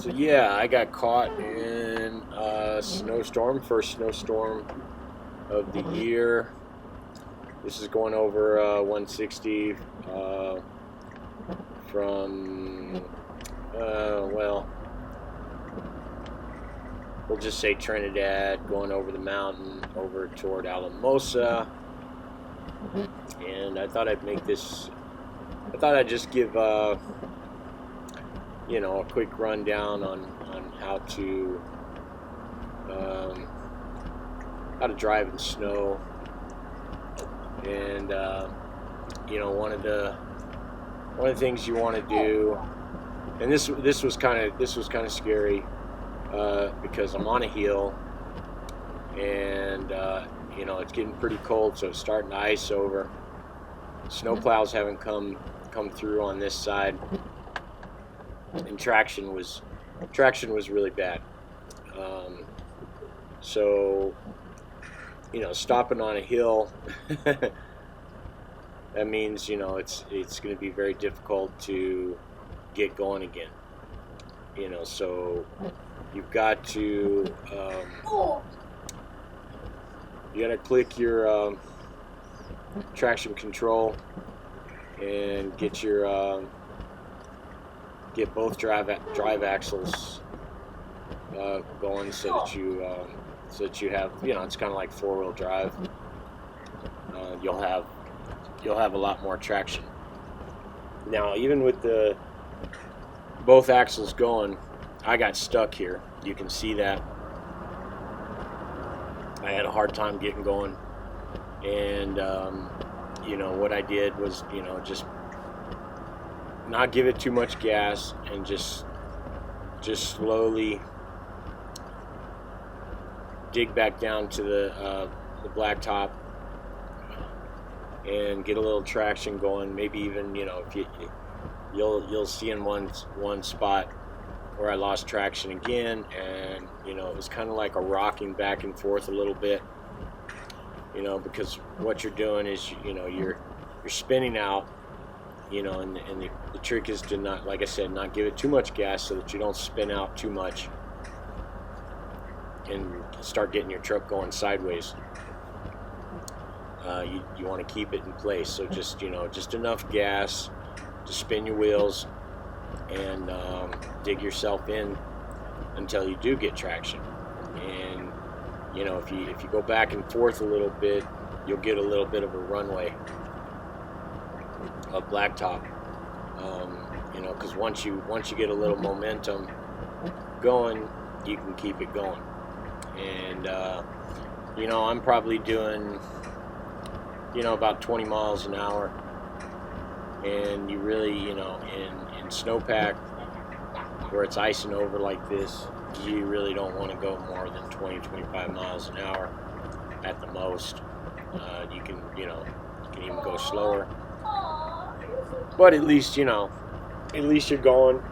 So yeah, I got caught in a snowstorm, first snowstorm of the year. This is going over 160 from, well, we'll just say Trinidad, going over the mountain over toward Alamosa. And I thought I'd make this, I thought I'd just give, a quick rundown on um, how to drive in snow. And one of the things you want to do, and this was kind of scary because I'm on a hill, and it's getting pretty cold, so it's starting to ice over. Snow plows haven't come through on this side, and traction was really bad. So stopping on a hill, that means it's going to be very difficult to get going again. So you've got to click your traction control and get both drive axles going, so that you have, it's kind of like four-wheel drive. You'll have a lot more traction. Now, even with both axles going, I got stuck here. You can see that I had a hard time getting going, and what I did was just not give it too much gas, and just slowly dig back down to the blacktop and get a little traction going. Maybe even if you'll see in one spot where I lost traction again, and it was kind of like a rocking back and forth a little bit, because what you're doing is you're spinning out, and the trick is to not, like I said, not give it too much gas so that you don't spin out too much and start getting your truck going sideways. You want to keep it in place, so just enough gas to spin your wheels and dig yourself in until you do get traction. And if you go back and forth a little bit, you'll get a little bit of a runway of blacktop. Because once you get a little momentum going, you can keep it going. And I'm probably doing about 20 miles an hour, and you really in snowpack where it's icing over like this, you really don't want to go more than 20-25 miles an hour at the most. You can even go slower, but at least you're going,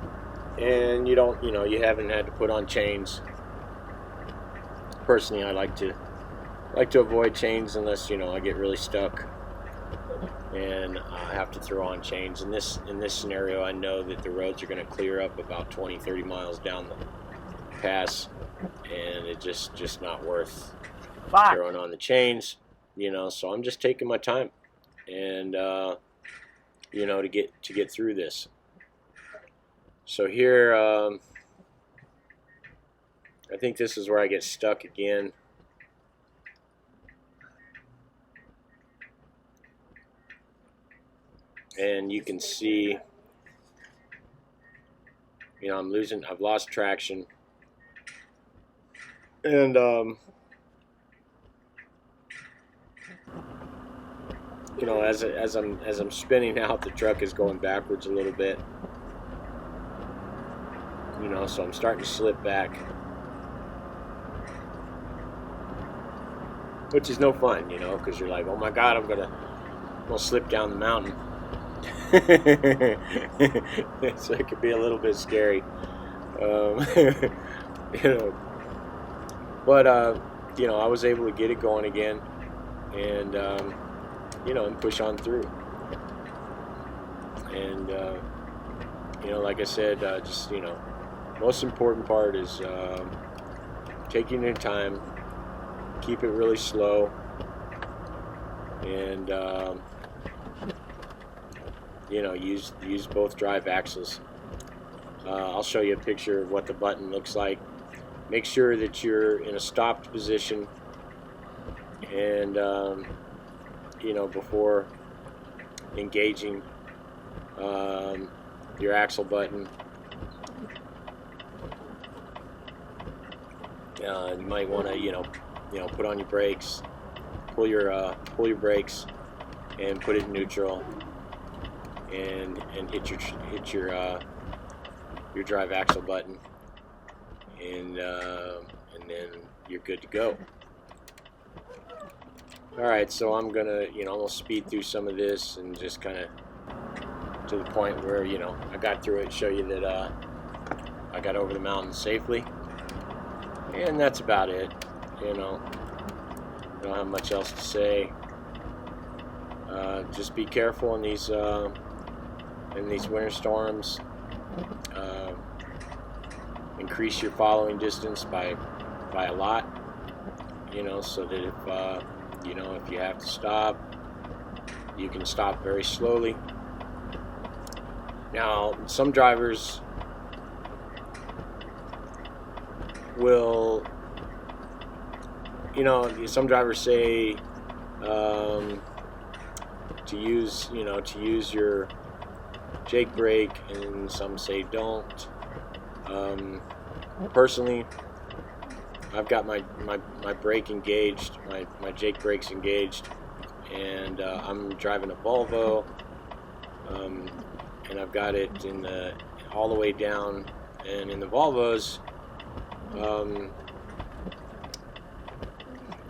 and you haven't had to put on chains. Personally, I like to avoid chains unless I get really stuck and I have to throw on chains. In this scenario, I know that the roads are going to clear up about 20-30 miles down the pass, and it's just not worth throwing on the chains. So I'm just taking my time, and to get through this. So here, I think this is where I get stuck again. And you can see, I've lost traction. And, as I'm spinning out, the truck is going backwards a little bit. So I'm starting to slip back, which is no fun, because you're like, oh my God, I'm gonna slip down the mountain. So it could be a little bit scary, but I was able to get it going again, and and push on through. And like I said, just most important part is taking your time, keep it really slow, and you know, use both drive axles. I'll show you a picture of what the button looks like. Make sure that you're in a stopped position, and you know, before engaging your axle button. You might want to, you know, put on your brakes, pull your brakes, and put it in neutral, and hit your drive axle button, and then you're good to go. All right, so I'm gonna, you know, I'm gonna speed through some of this and just kind of to the point where, you know, I got through it, show you that I got over the mountain safely, and that's about it. You know, don't have much else to say. Just be careful in these winter storms. Increase your following distance by a lot. You know, so that if you know, if you have to stop, you can stop very slowly. Now, some drivers will, you know, some drivers say to use, you know, to use your Jake brake, and some say don't. Personally, I've got my brake engaged, my Jake brakes engaged, and I'm driving a Volvo, and I've got it in all the way down. And in the Volvos,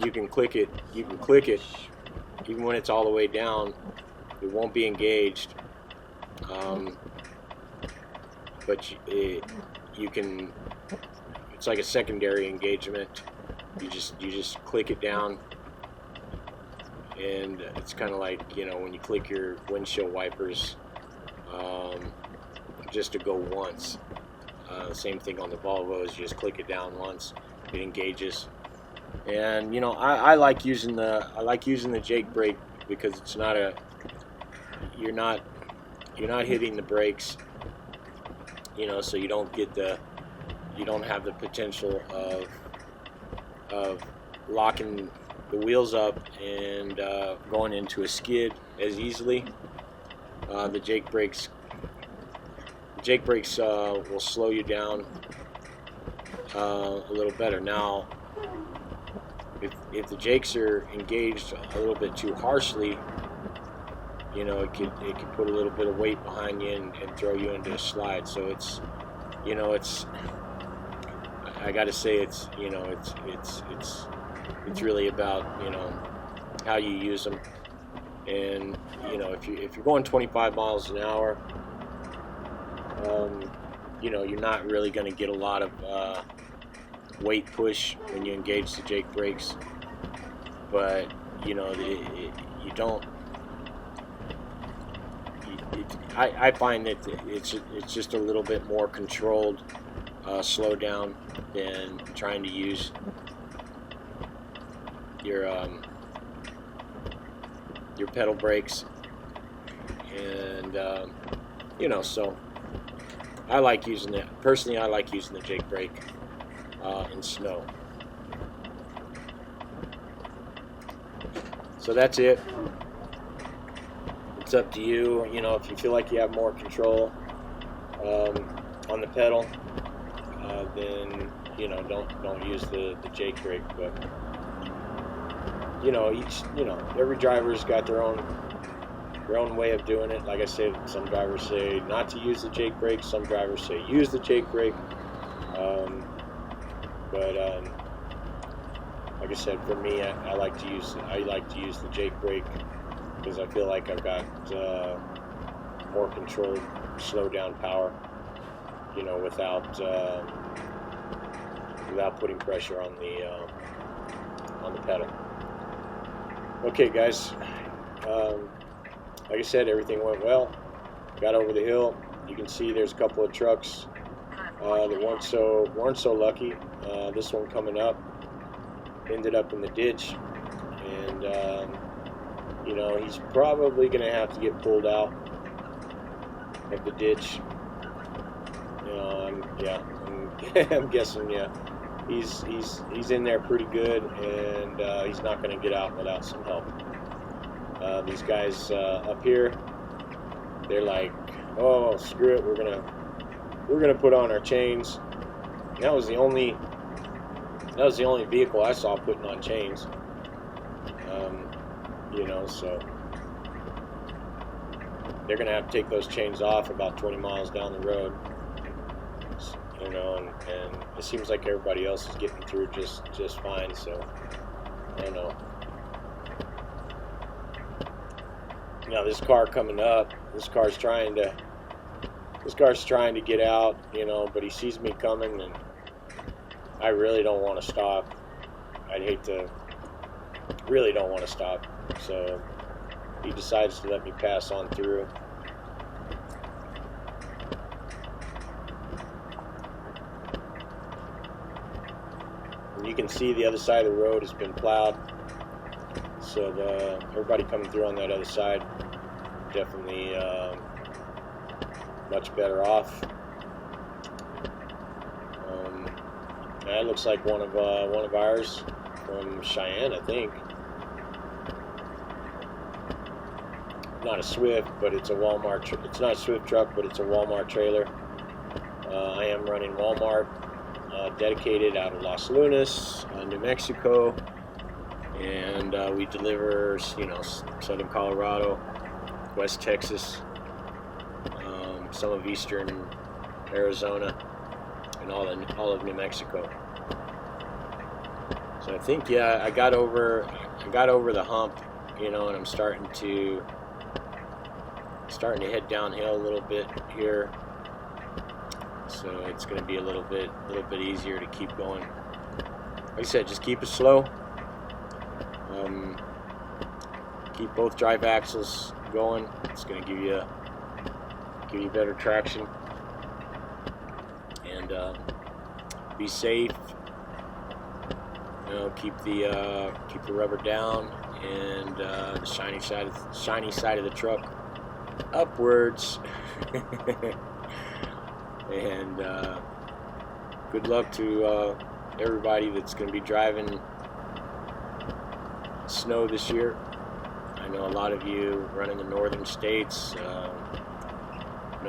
you can click it even when it's all the way down. It won't be engaged, but you can. It's like a secondary engagement. You just click it down, and it's kind of like, you know, when you click your windshield wipers, just to go once. Same thing on the Volvos. You just click it down once, it engages. And you know, I like using the Jake brake because it's not you're not hitting the brakes, you know, so you don't have the potential of locking the wheels up and going into a skid as easily. The Jake brakes will slow you down a little better. Now, if the Jakes are engaged a little bit too harshly, you know, it could put a little bit of weight behind you and throw you into a slide. So it's, you know, I got to say, it's, you know, it's really about, you know, how you use them. And you know, if you're going 25 miles an hour, you know, you're not really going to get a lot of weight push when you engage the Jake brakes. But you know, you don't. I find that it's just a little bit more controlled slow down than trying to use your pedal brakes. And you know, so I like using it. Personally, I like using the Jake brake in snow. So that's it. It's up to you. You know, if you feel like you have more control on the pedal, then you know, don't use the Jake brake. But you know, every driver's got their own way of doing it. Like I said, some drivers say not to use the Jake brake. Some drivers say use the Jake brake. Like I said, for me, I like to use the Jake brake because I feel like I've got more controlled slow down power. You know, without putting pressure on the pedal. Okay, guys. Like I said, everything went well. Got over the hill. You can see there's a couple of trucks that weren't so lucky. This one coming up ended up in the ditch, and you know, he's probably going to have to get pulled out of the ditch. You know, I'm guessing, yeah. He's in there pretty good, and he's not going to get out without some help. These guys up here, they're like, oh, screw it, we're gonna put on our chains. And that was the only vehicle I saw putting on chains. You know, so they're gonna have to take those chains off about 20 miles down the road. You know, and it seems like everybody else is getting through just fine. So I don't know. Now this car coming up, this car's trying to get out, you know, but he sees me coming, and I really don't want to stop. Really don't want to stop. So he decides to let me pass on through. And you can see the other side of the road has been plowed. So everybody coming through on that other side definitely much better off. That looks like one of ours from Cheyenne, I think. Not a Swift, but it's a Walmart. It's not a Swift truck, but it's a Walmart trailer. I am running Walmart dedicated out of Los Lunas, New Mexico, and we deliver, you know, southern Colorado, West Texas, some of eastern Arizona, and all of New Mexico. So I think, yeah, I got over the hump, you know, and I'm starting to head downhill a little bit here. So it's going to be a little bit easier to keep going. Like I said, just keep it slow. Keep both drive axles going. It's going to give you better traction. And be safe. You know, keep the rubber down, and the shiny side of the truck upwards. And good luck to everybody that's going to be driving snow this year. I know a lot of you run in the northern states. You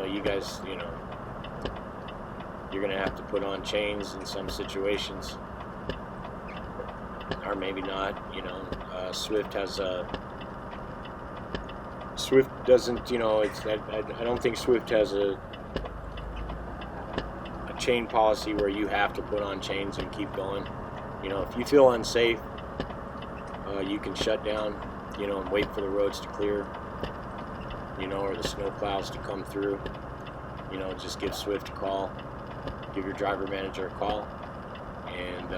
know, you guys, you know, you're going to have to put on chains in some situations, or maybe not. You know, Swift doesn't, you know, I don't think Swift has a chain policy where you have to put on chains and keep going. You know, if you feel unsafe, you can shut down, you know, and wait for the roads to clear, you know, or the snow plows to come through. You know, just give Swift a call, give your driver manager a call, and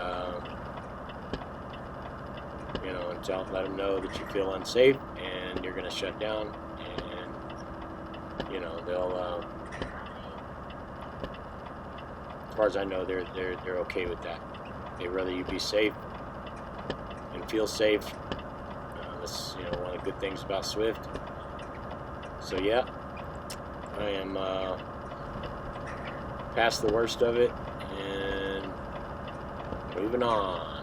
you know, and let them know that you feel unsafe and you're going to shut down, and you know, they'll as far as I know, they're okay with that. They'd rather you be safe and feel safe. That's, you know, one of the good things about Swift. So yeah, I am past the worst of it and moving on.